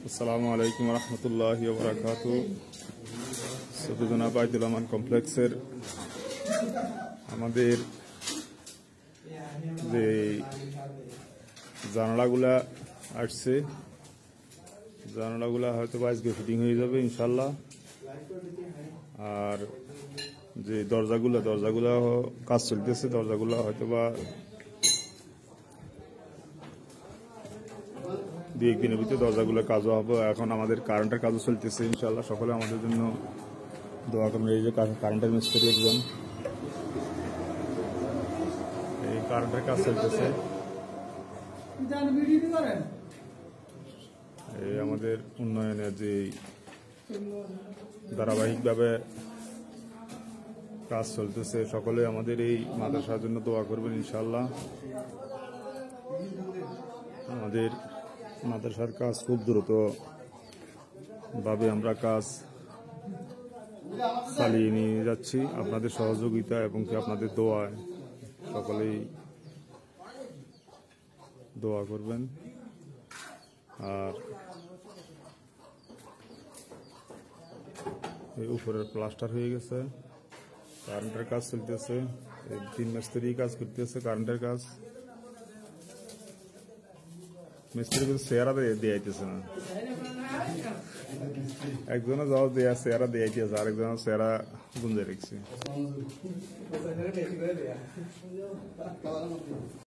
আসসালামু আলাইকুম রহমতুল্লাহি ওয়া বারাকাতুহু। সদুজনা বাইতুল আমান কমপ্লেক্সের আমাদের যে জানালাগুলা আসছে, জানালাগুলা হয়তো আজকে ফিটিং হয়ে যাবে ইনশাল্লাহ। আর যে দরজাগুলা কাজ চলতেছে, দরজাগুলা হয়তো বা দুই একদিনের ভিতরে দরজাগুলো কাজও হবে। এখন আমাদের কারেন্টের কাজও চলতেছে ইনশাল্লাহ। সকলে আমাদের জন্য দোয়া করবেন। এই যে কারেন্টের মিস্ত্রি একজন, এই কারেন্টের কাজ চলতেছে। এই আমাদের উন্নয়নের যে ধারাবাহিকভাবে কাজ চলতেছে, সকলে আমাদের এই মাদ্রাসার জন্য দোয়া করবেন ইনশাল্লাহ। আমাদের মাদ্রাসার কাজ খুব দ্রুত ভাবে আমরা কাজ চালিয়ে নিয়ে যাচ্ছি। আপনাদের সহযোগিতা এবং কি আপনাদের দোয়ায় সকলেই দোয়া করবেন। আর এই উপরের প্লাস্টার হয়ে গেছে, কারেন্টের কাজ চলতেছে, এই 3 মিস্ত্রি কাজ করতেছে কারেন্টের কাজ। মিস্ত্রি কিন্তু চেহারা দিয়াইতেছে না, একজনের জবাব দেয়া চেহারা দিয়াইতেছে, আরেকজনের চেহারা গুঞ্জে রেখেছে।